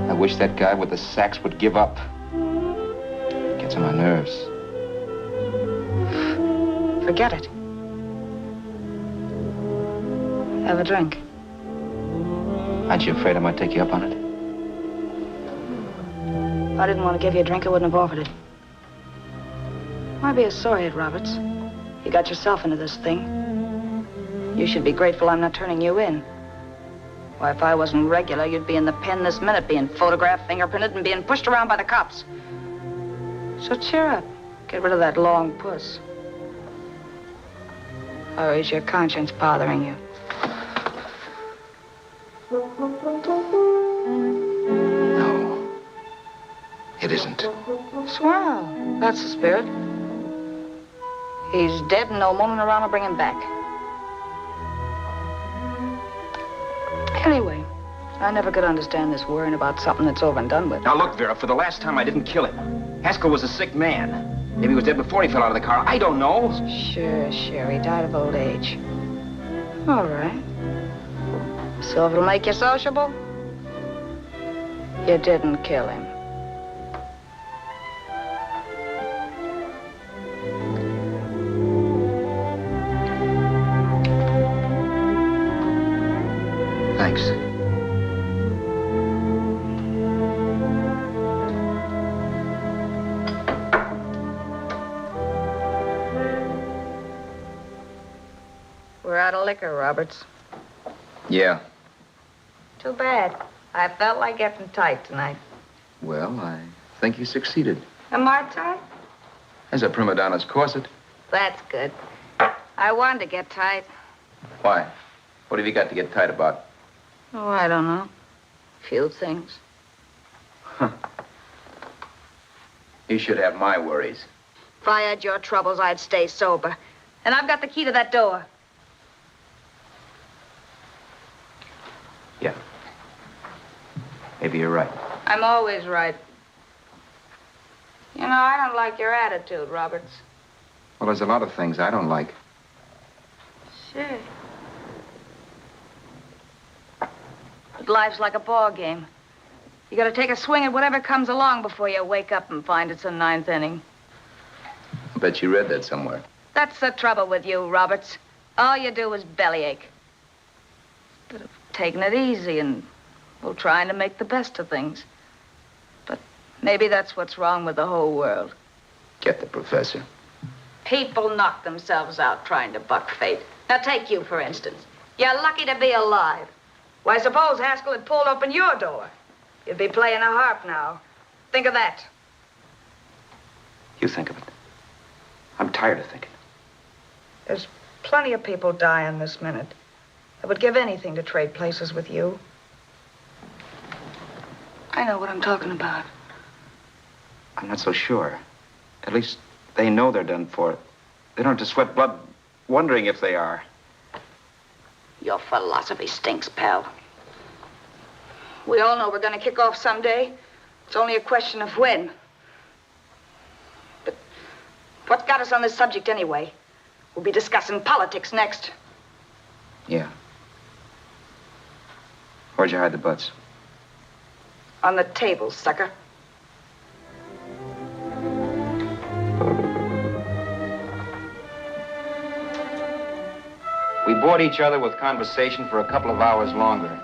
I wish that guy with the sacks would give up. Gets on my nerves. Forget it. Have a drink. Aren't you afraid I might take you up on it? If I didn't want to give you a drink, I wouldn't have offered it. Why be a sorehead, Roberts? You got yourself into this thing. You should be grateful I'm not turning you in. Why, if I wasn't regular, you'd be in the pen this minute, being photographed, fingerprinted, and being pushed around by the cops. So cheer up. Get rid of that long puss. Or is your conscience bothering you? No. It isn't. Swell. That's the spirit. He's dead and no mooning around will bring him back. Anyway, I never could understand this worrying about something that's over and done with. Now look, Vera, for the last time I didn't kill him. Haskell was a sick man. Maybe he was dead before he fell out of the car. I don't know. Sure. He died of old age. All right. So if it'll make you sociable, you didn't kill him. Thanks. We're out of liquor, Roberts. Yeah. Too bad. I felt like getting tight tonight. Well, I think you succeeded. Am I tight? As a prima donna's corset. That's good. I wanted to get tight. Why? What have you got to get tight about? Oh, I don't know. Few things. Huh. You should have my worries. If I had your troubles, I'd stay sober. And I've got the key to that door. Yeah. Maybe you're right. I'm always right. You know, I don't like your attitude, Roberts. Well, there's a lot of things I don't like. Sure. But life's like a ball game. You gotta take a swing at whatever comes along before you wake up and find it's the 9th inning. I bet you read that somewhere. That's the trouble with you, Roberts. All you do is bellyache. Instead of taking it easy and, well, trying to make the best of things. But maybe that's what's wrong with the whole world. Get the professor. People knock themselves out trying to buck fate. Now, take you, for instance. You're lucky to be alive. Why, suppose Haskell had pulled open your door. You'd be playing a harp now. Think of that. You think of it. I'm tired of thinking. There's plenty of people dying this minute. I would give anything to trade places with you. I know what I'm talking about. I'm not so sure. At least they know they're done for. They don't have to sweat blood wondering if they are. Your philosophy stinks, pal. We all know we're going to kick off someday. It's only a question of when. But what's got us on this subject anyway? We'll be discussing politics next. Yeah. Where'd you hide the butts? On the table, sucker. We bored each other with conversation for a couple of hours longer.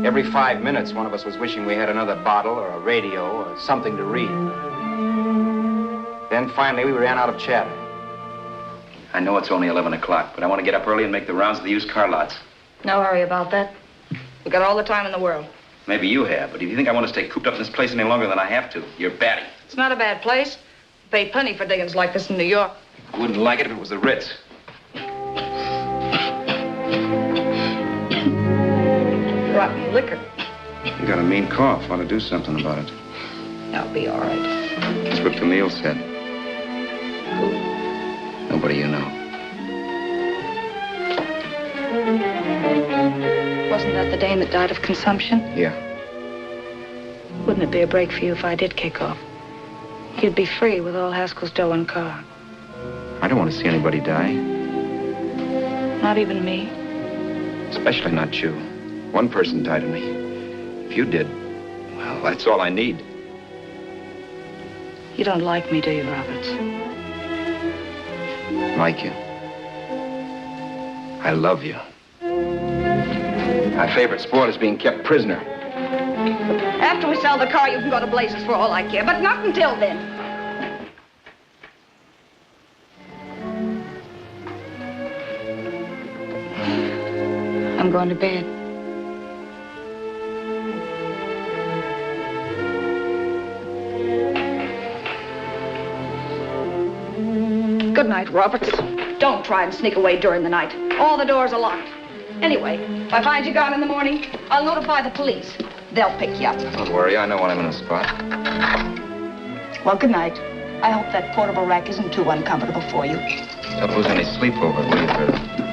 Every 5 minutes, one of us was wishing we had another bottle or a radio or something to read. Then finally, we ran out of chatter. I know it's only 11 o'clock, but I want to get up early and make the rounds of the used car lots. No hurry about that. We got all the time in the world. Maybe you have, but if you think I want to stay cooped up in this place any longer than I have to, you're batty. It's not a bad place. Pay plenty for diggings like this in New York. I wouldn't like it if it was the Ritz. Rotten liquor. You got a mean cough. Want to do something about it. I'll be all right. That's what Camille said. Who? Nobody you know. Wasn't that the dame that died of consumption? Yeah. Wouldn't it be a break for you if I did kick off? You'd be free with all Haskell's dough and car. I don't want to see anybody die. Not even me. Especially not you. One person died of me. If you did, well, that's all I need. You don't like me, do you, Roberts? Like you. I love you. My favorite sport is being kept prisoner. After we sell the car, you can go to blazes for all I care, but not until then. I'm going to bed. Good night, Roberts. Don't try and sneak away during the night. All the doors are locked. Anyway, if I find you gone in the morning, I'll notify the police. They'll pick you up. Don't worry, I know when I'm in a spot. Well, good night. I hope that portable rack isn't too uncomfortable for you. Don't lose any sleep over it, will you, Vera?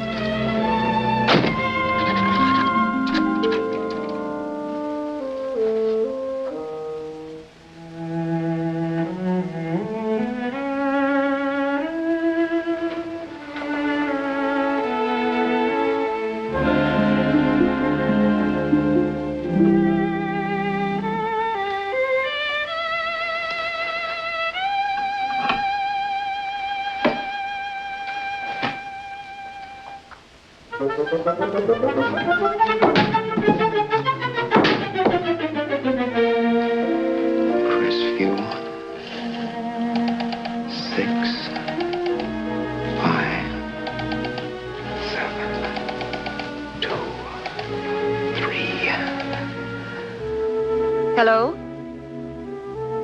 Hello?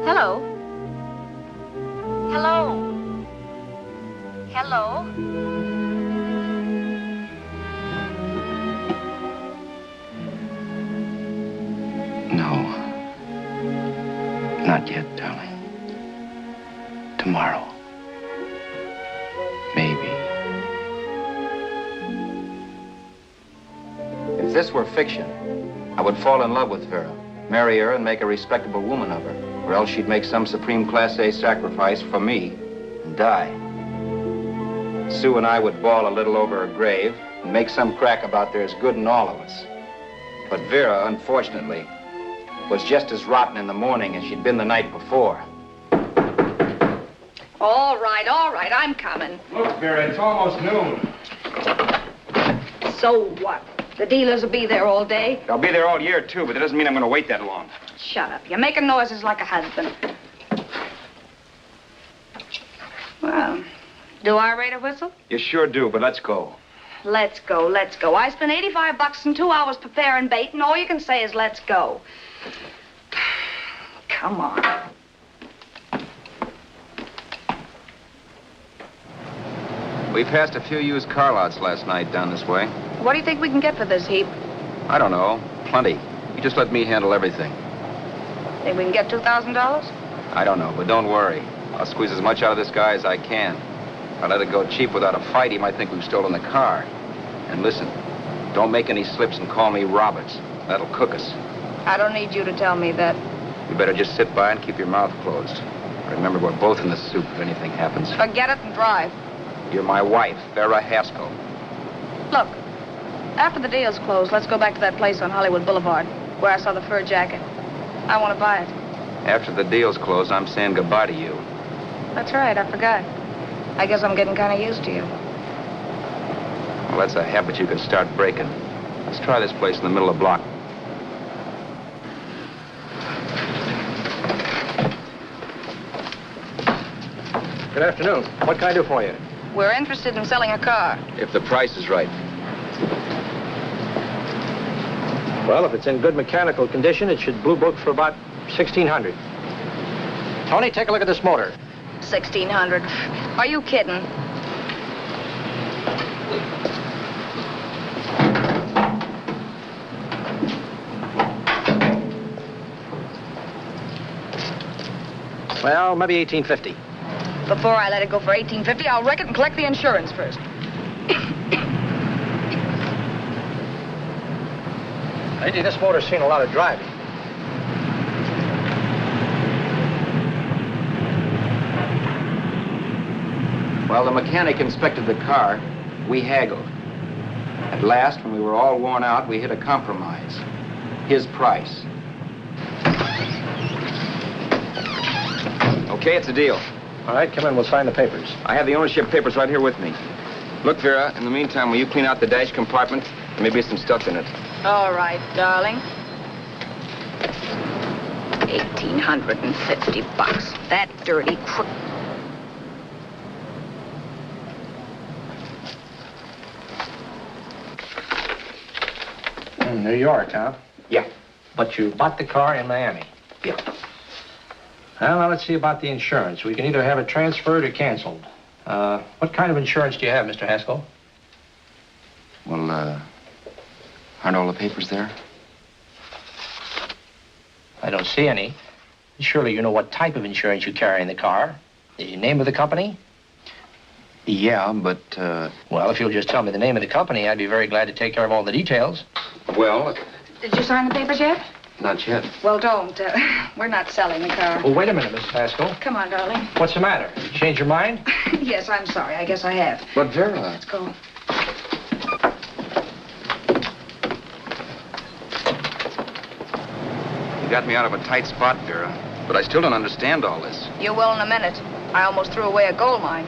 Hello? Hello? Hello? No. Not yet, darling. Tomorrow. Maybe. If this were fiction, I would fall in love with Vera, marry her and make a respectable woman of her, or else she'd make some supreme Class A sacrifice for me and die. Sue and I would bawl a little over her grave and make some crack about there's good in all of us. But Vera, unfortunately, was just as rotten in the morning as she'd been the night before. All right, I'm coming. Look, Vera, it's almost noon. So what? The dealers will be there all day? I'll be there all year, too, but that doesn't mean I'm going to wait that long. Shut up. You're making noises like a husband. Well, do I rate a whistle? You sure do, but let's go. Let's go, let's go. I spent $85 and 2 hours preparing bait, and all you can say is let's go. Come on. We passed a few used car lots last night down this way. What do you think we can get for this heap? I don't know. Plenty. You just let me handle everything. Think we can get $2,000? I don't know, but don't worry. I'll squeeze as much out of this guy as I can. If I let it go cheap without a fight, he might think we've stolen the car. And listen, don't make any slips and call me Roberts. That'll cook us. I don't need you to tell me that. You better just sit by and keep your mouth closed. Remember, we're both in the soup if anything happens. Forget it and drive. You're my wife, Vera Haskell. Look, after the deal's closed, let's go back to that place on Hollywood Boulevard where I saw the fur jacket. I want to buy it. After the deal's closed, I'm saying goodbye to you. That's right, I forgot. I guess I'm getting kind of used to you. Well, that's a habit you can start breaking. Let's try this place in the middle of the block. Good afternoon. What can I do for you? We're interested in selling a car. If the price is right. Well, if it's in good mechanical condition, it should blue book for about $1,600. Tony, take a look at this motor. $1,600. Are you kidding? Well, maybe $1,850. Before I let it go for $1,850, I'll wreck it and collect the insurance first. Lately, this motor's seen a lot of driving. Well, the mechanic inspected the car. We haggled. At last, when we were all worn out, we hit a compromise. His price. Okay, it's a deal. All right, come in. We'll sign the papers. I have the ownership papers right here with me. Look, Vera, in the meantime, will you clean out the dash compartment? There may be some stuff in it. All right, darling. $1,850. That dirty crook. New York, huh? Yeah. But you bought the car in Miami? Yeah. Well, now let's see about the insurance. We can either have it transferred or canceled. What kind of insurance do you have, Mr. Haskell? Well, aren't all the papers there? I don't see any. Surely you know what type of insurance you carry in the car. The name of the company? Yeah, but, Well, if you'll just tell me the name of the company, I'd be very glad to take care of all the details. well, Did you sign the papers yet? not yet. Well, don't. We're not selling the car. Oh, wait a minute, Miss Haskell. Come on, darling. What's the matter? You changed your mind? Yes, I'm sorry. I guess I have. But, Vera... Let's go. You got me out of a tight spot, Vera. But I still don't understand all this. You will in a minute. I almost threw away a gold mine.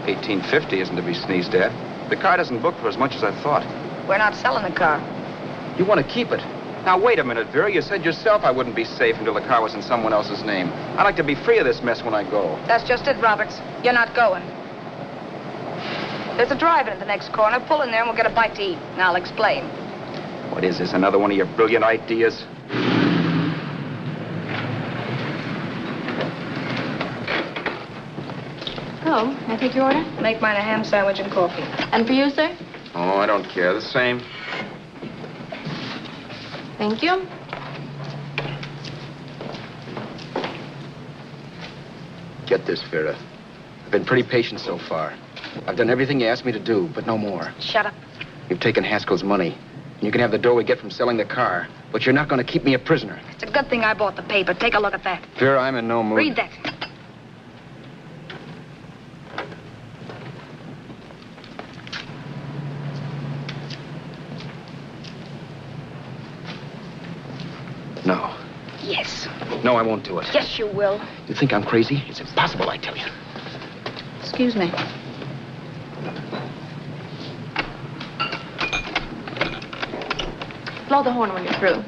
$1,850 isn't to be sneezed at. The car doesn't book for as much as I thought. We're not selling the car. You want to keep it. Now, wait a minute, Vera. You said yourself I wouldn't be safe until the car was in someone else's name. I'd like to be free of this mess when I go. That's just it, Roberts. You're not going. There's a drive-in at the next corner. Pull in there and we'll get a bite to eat. And I'll explain. What is this, another one of your brilliant ideas? Oh, may I take your order? Make mine a ham sandwich and coffee. And for you, sir? Oh, I don't care. The same. Thank you. Get this, Vera. I've been pretty patient so far. I've done everything you asked me to do, but no more. Shut up. You've taken Haskell's money, and you can have the dough we get from selling the car, but you're not going to keep me a prisoner. It's a good thing I bought the paper. Take a look at that. Vera, I'm in no mood. Read that. No. Yes. No, I won't do it. Yes, you will. You think I'm crazy? It's impossible, I tell you. Excuse me. Blow the horn when you're through.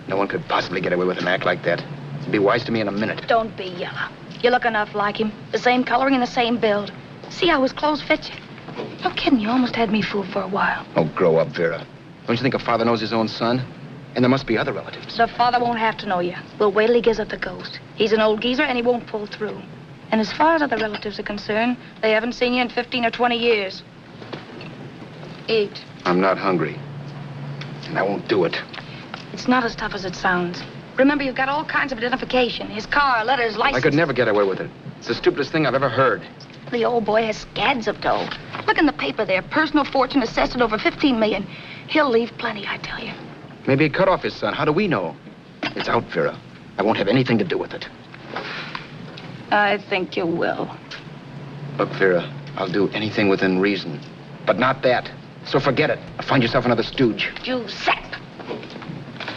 No one could possibly get away with an act like that. It'd be wise to me in a minute. Don't be yellow. You look enough like him. The same coloring and the same build. See how his clothes fit you? No kidding, you almost had me fooled for a while. Oh, grow up, Vera. Don't you think a father knows his own son? And there must be other relatives. The father won't have to know you. We'll wait till he gives up the ghost. He's an old geezer and he won't pull through. And as far as other relatives are concerned, they haven't seen you in 15 or 20 years. Eat. I'm not hungry. And I won't do it. It's not as tough as it sounds. Remember, you've got all kinds of identification. His car, letters, license. I could never get away with it. It's the stupidest thing I've ever heard. The old boy has scads of dough. Look in the paper there. Personal fortune assessed at over $15 million. He'll leave plenty, I tell you. Maybe he cut off his son. How do we know? It's out, Vera. I won't have anything to do with it. I think you will. Look, Vera, I'll do anything within reason. But not that. So forget it. Find yourself another stooge. You sap.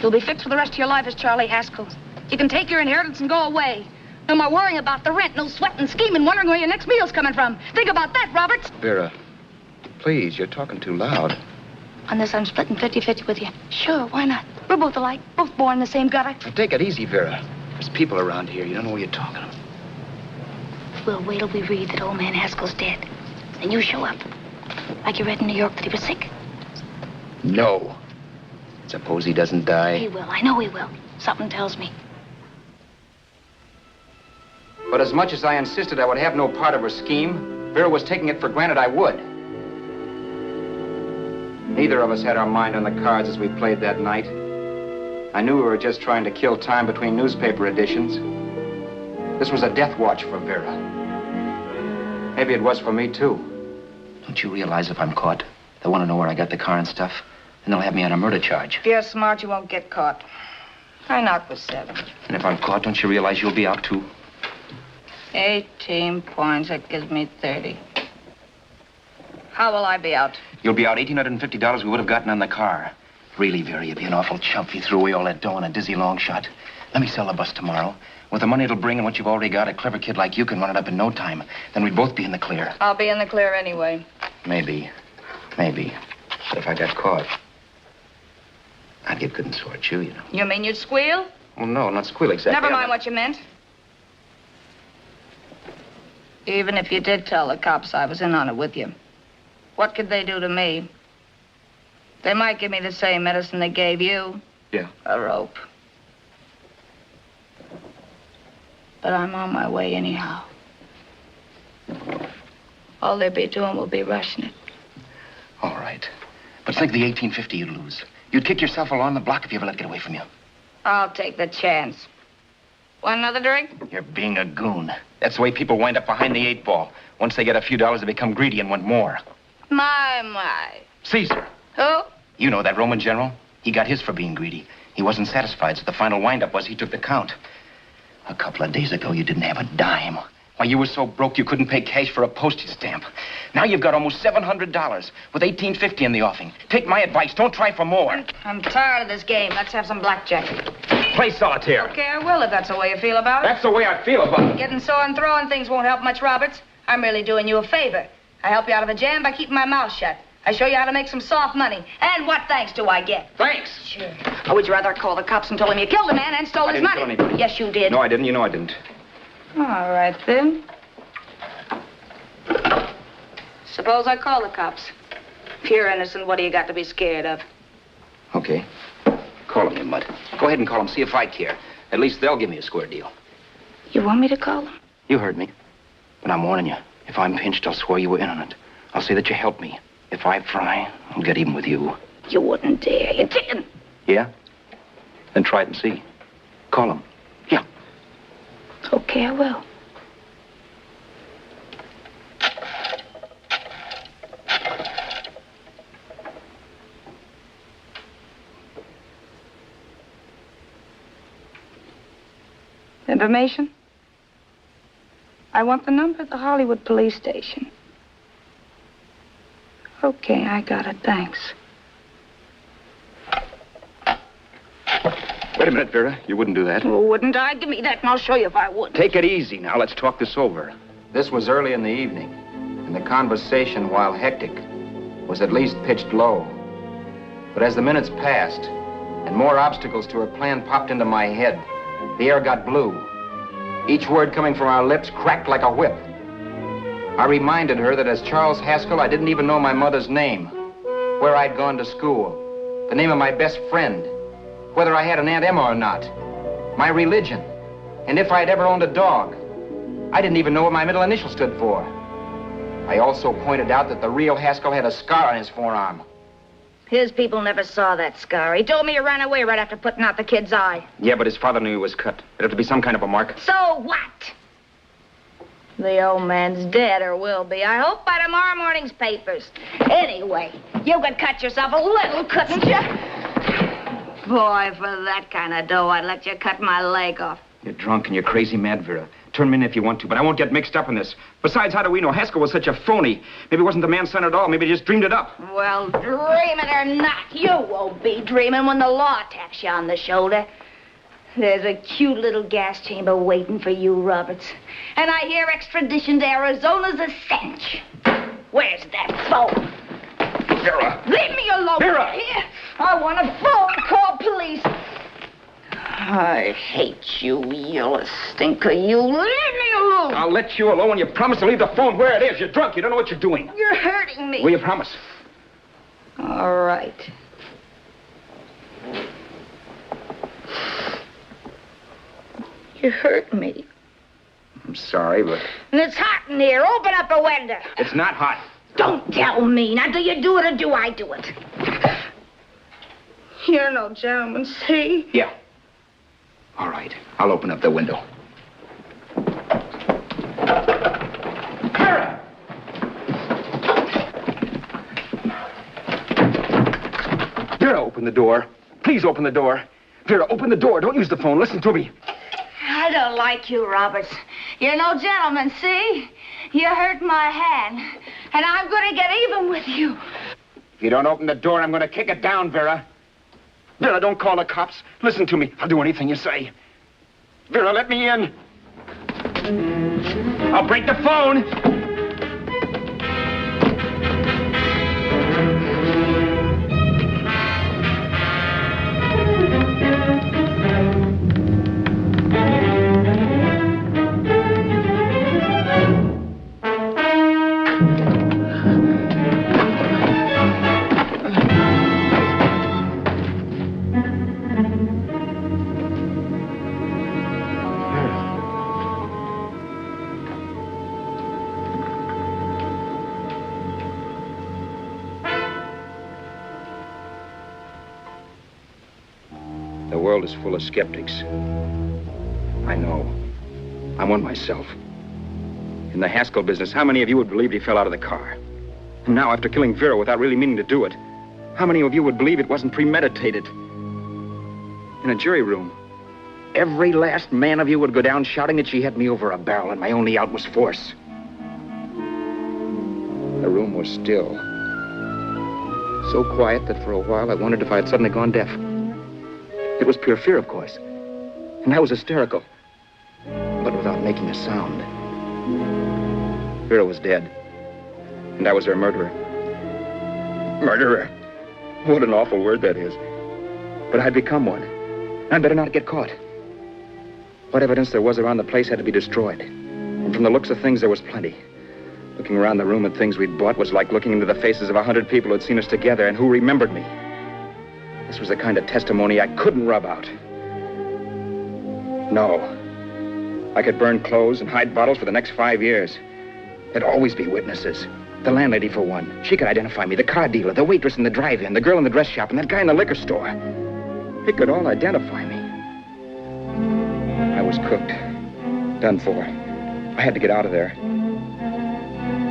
You'll be fixed for the rest of your life as Charlie Haskell. You can take your inheritance and go away. No more worrying about the rent, no sweating, scheming, wondering where your next meal's coming from. Think about that, Roberts. Vera, please, you're talking too loud. On this, I'm splitting 50-50 with you. Sure, why not? We're both alike, both born in the same gutter. Now, take it easy, Vera. There's people around here. You don't know what you're talking about. We'll wait till we read that old man Haskell's dead. And you show up. Like you read in New York that he was sick. No. Suppose he doesn't die? He will. I know he will. Something tells me. But as much as I insisted I would have no part of her scheme, Vera was taking it for granted I would. Neither of us had our mind on the cards as we played that night. I knew we were just trying to kill time between newspaper editions. This was a death watch for Vera. Maybe it was for me, too. Don't you realize if I'm caught, they'll want to know where I got the car and stuff, and they'll have me on a murder charge. If you're smart, you won't get caught. I knock with 7. And if I'm caught, don't you realize you'll be out, too? 18 points, that gives me 30. How will I be out? You'll be out $1,850 we would have gotten on the car. Really, Vera, you'd be an awful chump if you threw away all that dough on a dizzy long shot. Let me sell the bus tomorrow. With the money it'll bring and what you've already got, a clever kid like you can run it up in no time. Then we'd both be in the clear. I'll be in the clear anyway. Maybe. Maybe. But if I got caught, I'd get good and sore at you, you know. You mean you'd squeal? Oh, no, not squeal exactly. Never mind what you meant. Even if you did tell the cops I was in on it with you, what could they do to me? They might give me the same medicine they gave you. Yeah. A rope. But I'm on my way anyhow. All they'll be doing will be rushing it. All right. But think of the $1,850 you'd lose. You'd kick yourself along the block if you ever let it get away from you. I'll take the chance. Want another drink? You're being a goon. That's the way people wind up behind the 8 ball. Once they get a few dollars, they become greedy and want more. My. Caesar. Who? You know that Roman general? He got his for being greedy. He wasn't satisfied, so the final wind-up was he took the count. A couple of days ago, you didn't have a dime. Why, you were so broke you couldn't pay cash for a postage stamp. Now you've got almost $700 with $1,850 in the offing. Take my advice. Don't try for more. I'm tired of this game. Let's have some blackjack. Play solitaire. Okay, I will if that's the way you feel about it. That's the way I feel about it. Getting sore and throwing things won't help much, Roberts. I'm really doing you a favor. I help you out of a jam by keeping my mouth shut. I show you how to make some soft money. And what thanks do I get? Thanks. Sure. Or would you rather call the cops and tell them you killed a man and stole his money? I didn't kill anybody. Yes, you did. No, I didn't. You know I didn't. All right, then. Suppose I call the cops. If you're innocent, what do you got to be scared of? Okay. Call them, you mutt. Go ahead and call them. See if I care. At least they'll give me a square deal. You want me to call them? You heard me. But I'm warning you. If I'm pinched, I'll swear you were in on it. I'll say that you helped me. If I fry, I'll get even with you. You wouldn't dare. You didn't. Yeah? Then try it and see. Call them. Yeah. Okay, I will. Information? I want the number at the Hollywood police station. Okay, I got it. Thanks. Wait a minute, Vera. You wouldn't do that. Wouldn't I? Give me that and I'll show you if I would. Take it easy now. Let's talk this over. This was early in the evening, and the conversation, while hectic, was at least pitched low. But as the minutes passed, and more obstacles to her plan popped into my head, the air got blue. Each word coming from our lips cracked like a whip. I reminded her that as Charles Haskell, I didn't even know my mother's name, where I'd gone to school, the name of my best friend, whether I had an Aunt Emma or not, my religion, and if I'd ever owned a dog. I didn't even know what my middle initial stood for. I also pointed out that the real Haskell had a scar on his forearm. His people never saw that scar. He told me he ran away right after putting out the kid's eye. Yeah, but his father knew he was cut. It'd have to be some kind of a mark. So what? The old man's dead, or will be. I hope by tomorrow morning's papers. Anyway, you could cut yourself a little, couldn't you? Boy, for that kind of dough, I'd let you cut my leg off. You're drunk and you're crazy mad, Vera. Turn me in if you want to, but I won't get mixed up in this. Besides, how do we know? Haskell was such a phony. Maybe he wasn't the man's son at all. Maybe he just dreamed it up. Well, dream it or not, you won't be dreaming when the law taps you on the shoulder. There's a cute little gas chamber waiting for you, Roberts. And I hear extradition to Arizona's a cinch. Where's that phone? Vera! Leave me alone. Vera! Here. I want a phone call, police. I hate you, yellow stinker. You leave me alone. I'll let you alone when you promise to leave the phone where it is. You're drunk. You don't know what you're doing. You're hurting me. Will you promise? All right. You hurt me. I'm sorry, but... And it's hot in here. Open up a window. It's not hot. Don't tell me. Now, do you do it or do I do it? You're no gentleman, see? Yeah. All right. I'll open up the window. Vera! Vera, open the door. Please open the door. Vera, open the door. Don't use the phone. Listen to me. I don't like you, Roberts. You're no gentleman, see? You hurt my hand, and I'm going to get even with you. If you don't open the door, I'm going to kick it down, Vera. Vera, don't call the cops. Listen to me. I'll do anything you say. Vera, let me in. I'll break the phone. The world is full of skeptics. I know. I'm one myself. In the Haskell business, how many of you would believe he fell out of the car? And now, after killing Vera without really meaning to do it, how many of you would believe it wasn't premeditated? In a jury room, every last man of you would go down shouting that she had me over a barrel and my only out was force. The room was still. So quiet that for a while I wondered if I had suddenly gone deaf. It was pure fear, of course. And I was hysterical. But without making a sound. Vera was dead. And I was her murderer. Murderer? What an awful word that is. But I'd become one. I'd better not get caught. What evidence there was around the place had to be destroyed. And from the looks of things, there was plenty. Looking around the room at things we'd bought was like looking into the faces of 100 people who'd seen us together and who remembered me. This was the kind of testimony I couldn't rub out. No. I could burn clothes and hide bottles for the next 5 years. There'd always be witnesses. The landlady, for one. She could identify me. The car dealer, the waitress in the drive-in, the girl in the dress shop, and that guy in the liquor store. They could all identify me. I was cooked. Done for. I had to get out of there.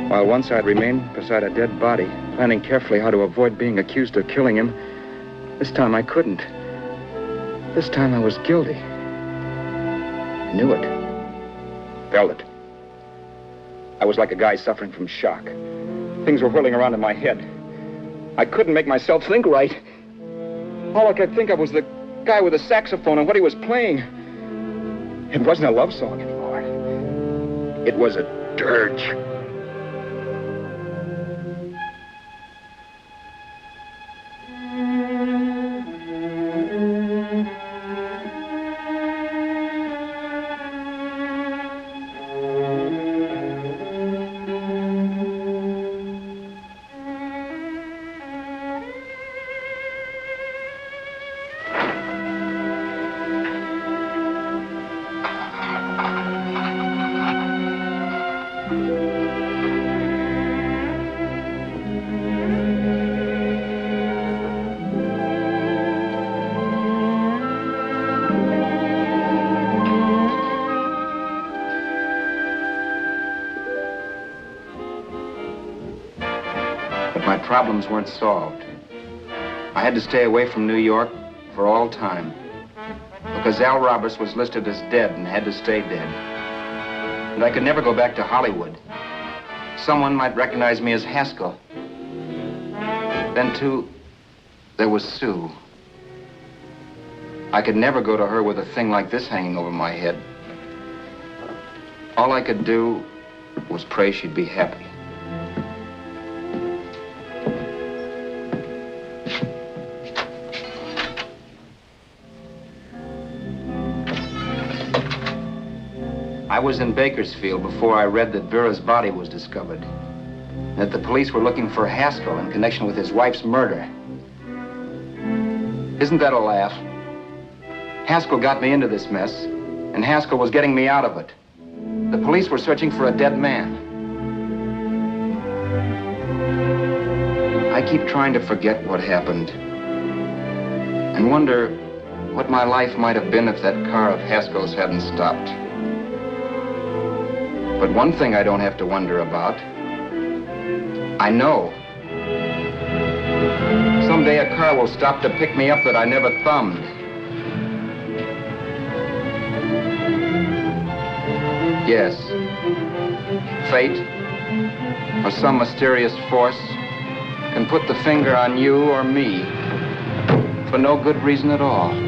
While once I'd remained beside a dead body, planning carefully how to avoid being accused of killing him, this time I couldn't. This time I was guilty. Knew it. Felt it. I was like a guy suffering from shock. Things were whirling around in my head. I couldn't make myself think right. All I could think of was the guy with the saxophone and what he was playing. It wasn't a love song anymore. It was a dirge. Problems weren't solved. I had to stay away from New York for all time because Al Roberts was listed as dead and had to stay dead. And I could never go back to Hollywood. Someone might recognize me as Haskell. Then, too, there was Sue. I could never go to her with a thing like this hanging over my head. All I could do was pray she'd be happy. I was in Bakersfield before I read that Vera's body was discovered, and that the police were looking for Haskell in connection with his wife's murder. Isn't that a laugh? Haskell got me into this mess, and Haskell was getting me out of it. The police were searching for a dead man. I keep trying to forget what happened and wonder what my life might have been if that car of Haskell's hadn't stopped. But one thing I don't have to wonder about. I know. Someday a car will stop to pick me up that I never thumbed. Yes. Fate, or some mysterious force, can put the finger on you or me for no good reason at all.